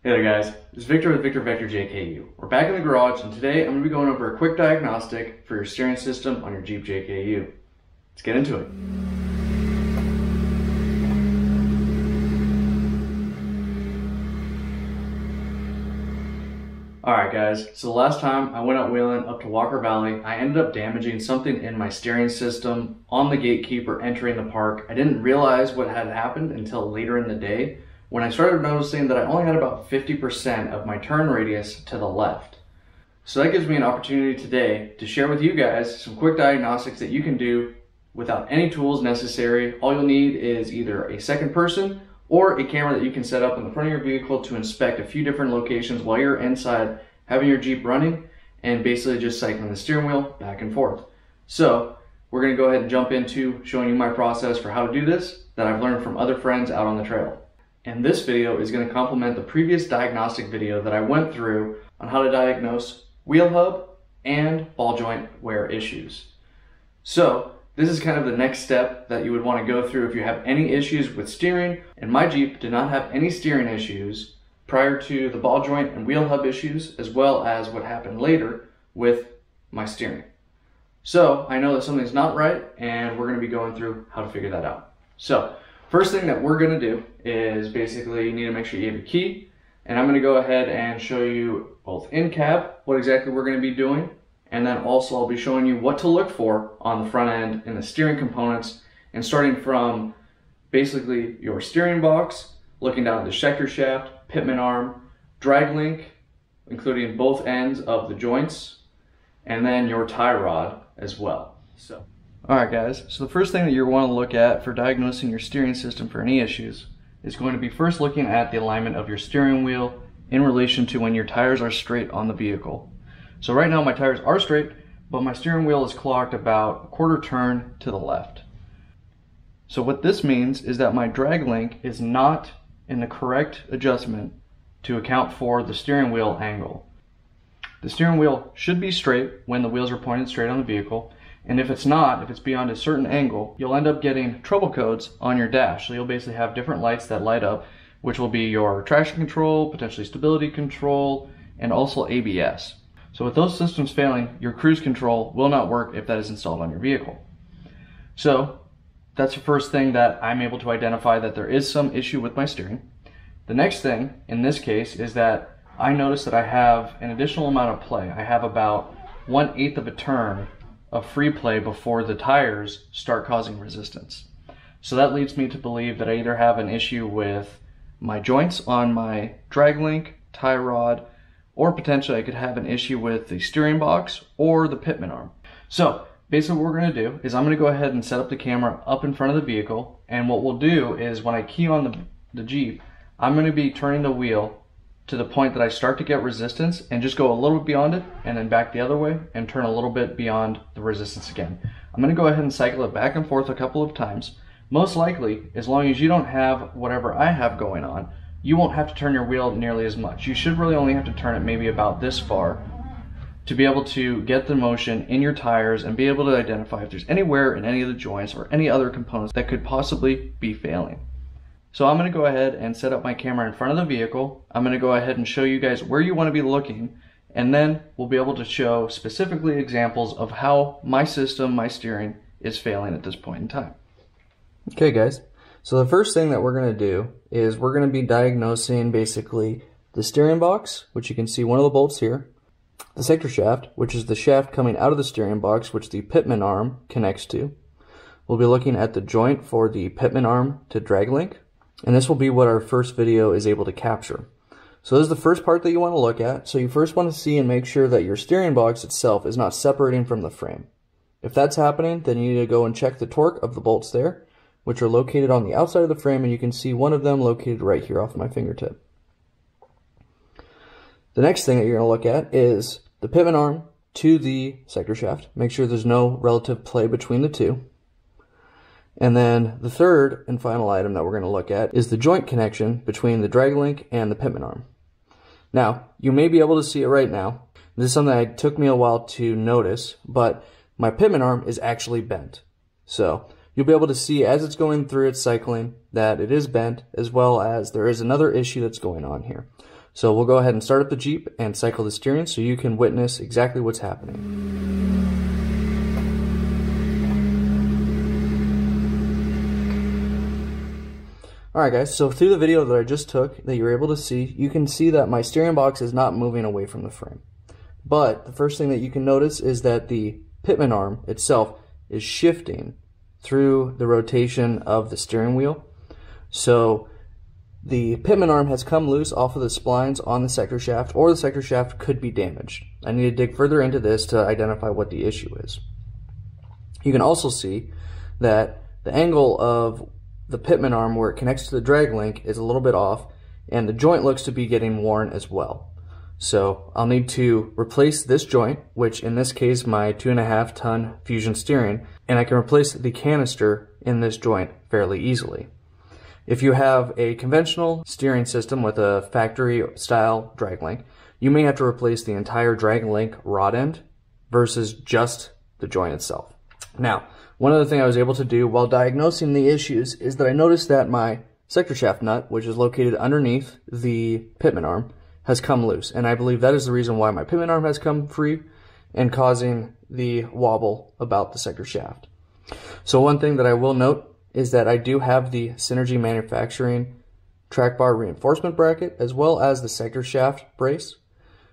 Hey there guys, it's Victor with Victor Vector JKU. We're back in the garage and today I'm going to be going over a quick diagnostic for your steering system on your Jeep JKU. Let's get into it. Alright guys, so the last time I went out wheeling up to Walker Valley, I ended up damaging something in my steering system on the gatekeeper entering the park. I didn't realize what had happened until later in the day, when I started noticing that I only had about 50% of my turn radius to the left. So that gives me an opportunity today to share with you guys some quick diagnostics that you can do without any tools necessary. All you'll need is either a second person or a camera that you can set up in the front of your vehicle to inspect a few different locations while you're inside having your Jeep running and basically just cycling the steering wheel back and forth. So we're going to go ahead and jump into showing you my process for how to do this that I've learned from other friends out on the trail. And this video is going to complement the previous diagnostic video that I went through on how to diagnose wheel hub and ball joint wear issues. So this is kind of the next step that you would want to go through if you have any issues with steering. And my Jeep did not have any steering issues prior to the ball joint and wheel hub issues, as well as what happened later with my steering. So I know that something's not right and we're going to be going through how to figure that out. So first thing that we're going to do is basically you need to make sure you have your key, and I'm going to go ahead and show you both in cab what exactly we're going to be doing, and then also I'll be showing you what to look for on the front end in the steering components, and starting from basically your steering box, looking down at the sector shaft, Pitman arm, drag link, including both ends of the joints, and then your tie rod as well. Alright guys, so the first thing that you want to look at for diagnosing your steering system for any issues is going to be first looking at the alignment of your steering wheel in relation to when your tires are straight on the vehicle. So right now my tires are straight, but my steering wheel is clocked about a quarter turn to the left. So what this means is that my drag link is not in the correct adjustment to account for the steering wheel angle. The steering wheel should be straight when the wheels are pointed straight on the vehicle. And if it's not, if it's beyond a certain angle, you'll end up getting trouble codes on your dash. So you'll basically have different lights that light up, which will be your traction control, potentially stability control, and also ABS. So with those systems failing, your cruise control will not work if that is installed on your vehicle. So that's the first thing that I'm able to identify that there is some issue with my steering. The next thing in this case is that I notice that I have an additional amount of play. I have about 1/8 of a turn of free play before the tires start causing resistance. So that leads me to believe that I either have an issue with my joints on my drag link, tie rod, or potentially I could have an issue with the steering box or the Pitman arm. So basically what we're going to do is I'm going to go ahead and set up the camera up in front of the vehicle, and what we'll do is when I key on the Jeep, I'm going to be turning the wheel to the point that I start to get resistance and just go a little bit beyond it and then back the other way and turn a little bit beyond the resistance again. I'm going to go ahead and cycle it back and forth a couple of times. Most likely, as long as you don't have whatever I have going on, you won't have to turn your wheel nearly as much. You should really only have to turn it maybe about this far to be able to get the motion in your tires and be able to identify if there's any wear in any of the joints or any other components that could possibly be failing. So I'm going to go ahead and set up my camera in front of the vehicle. I'm going to go ahead and show you guys where you want to be looking, and then we'll be able to show specifically examples of how my system, my steering, is failing at this point in time. Okay guys, so the first thing that we're going to do is we're going to be diagnosing basically the steering box, which you can see one of the bolts here, the sector shaft, which is the shaft coming out of the steering box, which the Pitman arm connects to. We'll be looking at the joint for the Pitman arm to drag link. And this will be what our first video is able to capture. So this is the first part that you want to look at. So you first want to see and make sure that your steering box itself is not separating from the frame. If that's happening, then you need to go and check the torque of the bolts there, which are located on the outside of the frame, and you can see one of them located right here off my fingertip. The next thing that you're going to look at is the Pitman arm to the sector shaft. Make sure there's no relative play between the two. And then the third and final item that we're going to look at is the joint connection between the drag link and the Pitman arm. Now, you may be able to see it right now. This is something that took me a while to notice, but my Pitman arm is actually bent. So you'll be able to see as it's going through its cycling that it is bent, as well as there is another issue that's going on here. So we'll go ahead and start up the Jeep and cycle the steering so you can witness exactly what's happening. Alright guys, so through the video that I just took that you're able to see, you can see that my steering box is not moving away from the frame. But the first thing that you can notice is that the Pitman arm itself is shifting through the rotation of the steering wheel. So the Pitman arm has come loose off of the splines on the sector shaft, or the sector shaft could be damaged. I need to dig further into this to identify what the issue is. You can also see that the angle of the Pitman arm where it connects to the drag link is a little bit off, and the joint looks to be getting worn as well. So I'll need to replace this joint, which in this case my 2.5 ton Fusion steering, and I can replace the canister in this joint fairly easily. If you have a conventional steering system with a factory style drag link, you may have to replace the entire drag link rod end versus just the joint itself. Now, one other thing I was able to do while diagnosing the issues is that I noticed that my sector shaft nut, which is located underneath the Pitman arm, has come loose. And I believe that is the reason why my Pitman arm has come free and causing the wobble about the sector shaft. So one thing that I will note is that I do have the Synergy Manufacturing track bar reinforcement bracket as well as the sector shaft brace.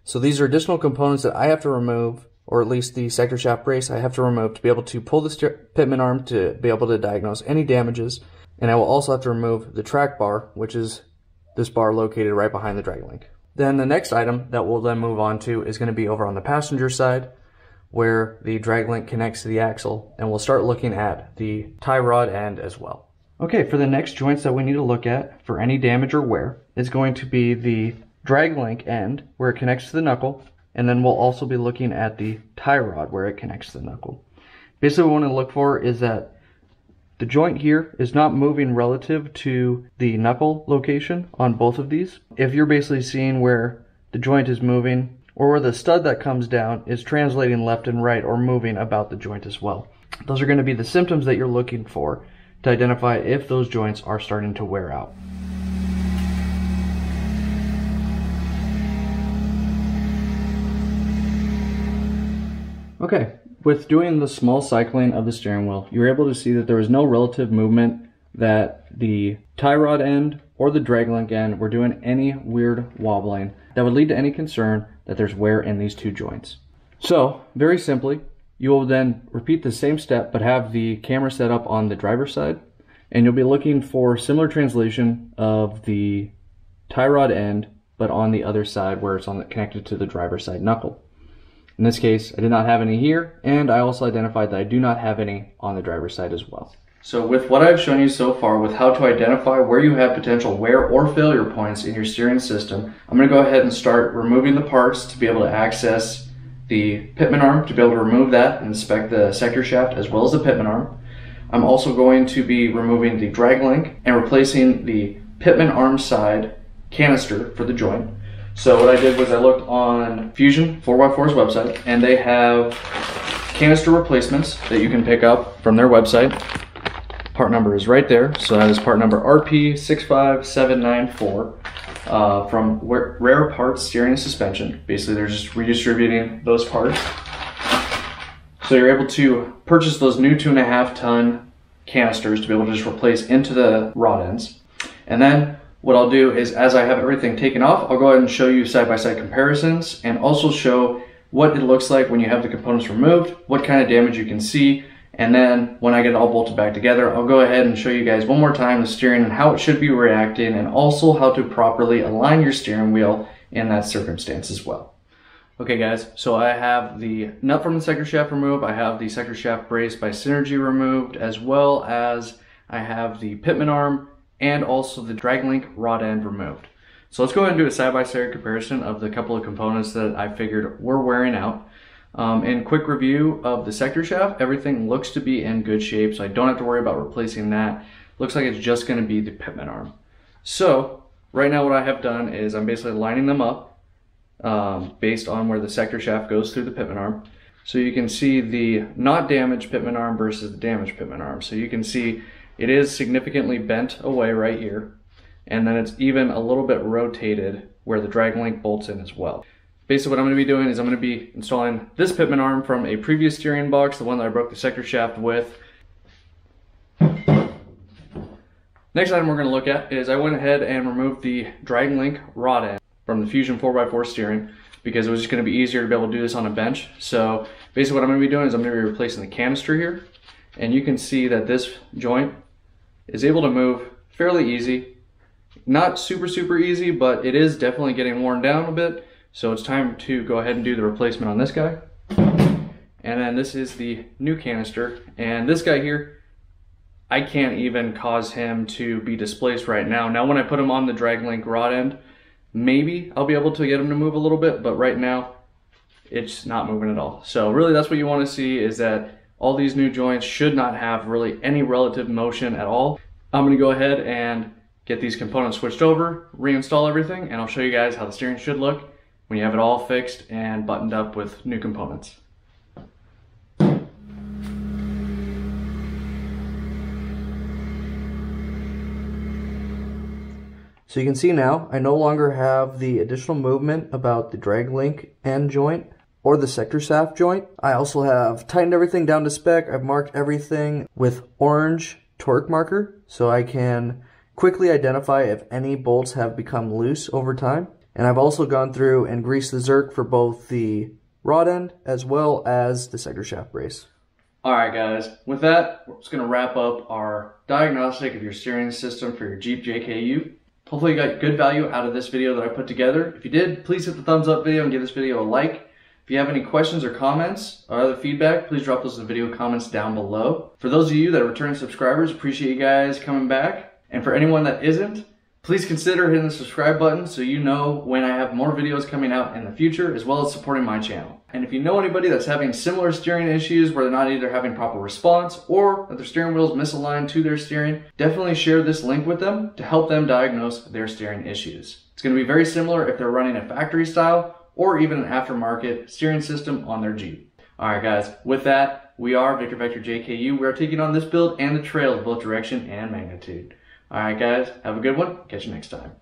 So these are additional components that I have to remove, or at least the sector shaft brace I have to remove to be able to pull the Pitman arm to be able to diagnose any damages. And I will also have to remove the track bar, which is this bar located right behind the drag link. Then the next item that we'll then move on to is going to be over on the passenger side, where the drag link connects to the axle, and we'll start looking at the tie rod end as well. Okay, for the next joints that we need to look at for any damage or wear is going to be the drag link end where it connects to the knuckle, and then we'll also be looking at the tie rod where it connects to the knuckle. Basically what we want to look for is that the joint here is not moving relative to the knuckle location on both of these. If you're basically seeing where the joint is moving, or where the stud that comes down is translating left and right or moving about the joint as well. Those are going to be the symptoms that you're looking for to identify if those joints are starting to wear out. Okay, with doing the small cycling of the steering wheel, you were able to see that there was no relative movement, that the tie rod end or the drag link end were doing any weird wobbling that would lead to any concern that there's wear in these two joints. So, very simply, you will then repeat the same step but have the camera set up on the driver's side, and you'll be looking for similar translation of the tie rod end but on the other side where it's connected to the driver's side knuckle. In this case, I did not have any here, and I also identified that I do not have any on the driver's side as well. So with what I've shown you so far with how to identify where you have potential wear or failure points in your steering system, I'm going to go ahead and start removing the parts to be able to access the Pitman arm, to be able to remove that and inspect the sector shaft as well as the Pitman arm. I'm also going to be removing the drag link and replacing the Pitman arm side canister for the joint. So what I did was I looked on Fusion 4x4's website, and they have canister replacements that you can pick up from their website. Part number is right there, so that is part number RP65794 from Rare Parts Steering and Suspension. Basically, they're just redistributing those parts. So you're able to purchase those new 2.5 ton canisters to be able to just replace into the rod ends. And then what I'll do is, as I have everything taken off, I'll go ahead and show you side-by-side comparisons and also show what it looks like when you have the components removed, what kind of damage you can see, and then when I get it all bolted back together, I'll go ahead and show you guys one more time the steering and how it should be reacting, and also how to properly align your steering wheel in that circumstance as well. Okay guys, so I have the nut from the sector shaft removed, I have the sector shaft brace by Synergy removed, as well as I have the Pitman arm and also the drag link rod end removed. So let's go ahead and do a side-by-side comparison of the couple of components that I figured were wearing out. In quick review of the sector shaft, everything looks to be in good shape, so I don't have to worry about replacing that. Looks like it's just going to be the Pitman arm. So right now what I have done is I'm basically lining them up based on where the sector shaft goes through the Pitman arm. So you can see the not damaged Pitman arm versus the damaged Pitman arm. So you can see it is significantly bent away right here, and then it's even a little bit rotated where the drag link bolts in as well. Basically what I'm going to be doing is I'm going to be installing this Pitman arm from a previous steering box, the one that I broke the sector shaft with. Next item we're going to look at is I went ahead and removed the drag link rod end from the Fusion 4x4 steering because it was just going to be easier to be able to do this on a bench. So basically what I'm going to be doing is I'm going to be replacing the canister here, and you can see that this joint is able to move fairly easy. Not super easy, but it is definitely getting worn down a bit. So it's time to go ahead and do the replacement on this guy. And then this is the new canister. And this guy here, I can't even cause him to be displaced right now. Now when I put him on the drag link rod end, maybe I'll be able to get him to move a little bit, but right now it's not moving at all. So really that's what you want to see, is that all these new joints should not have really any relative motion at all. I'm going to go ahead and get these components switched over, reinstall everything, and I'll show you guys how the steering should look when you have it all fixed and buttoned up with new components. So you can see now, I no longer have the additional movement about the drag link end joint or the sector shaft joint. I also have tightened everything down to spec. I've marked everything with orange torque marker so I can quickly identify if any bolts have become loose over time. And I've also gone through and greased the Zerk for both the rod end as well as the sector shaft brace. Alright guys, with that, we're just going to wrap up our diagnostic of your steering system for your Jeep JKU. Hopefully you got good value out of this video that I put together. If you did, please hit the thumbs up video and give this video a like. If you have any questions or comments or other feedback, please drop those in the video comments down below. For those of you that are returning subscribers, appreciate you guys coming back. And for anyone that isn't, please consider hitting the subscribe button so you know when I have more videos coming out in the future, as well as supporting my channel. And if you know anybody that's having similar steering issues where they're not either having proper response or that their steering wheel is misaligned to their steering, definitely share this link with them to help them diagnose their steering issues. It's going to be very similar if they're running a factory style or even an aftermarket steering system on their Jeep. Alright guys, with that, we are Victor Vector JKU. We are taking on this build and the trail of both direction and magnitude. Alright guys, have a good one. Catch you next time.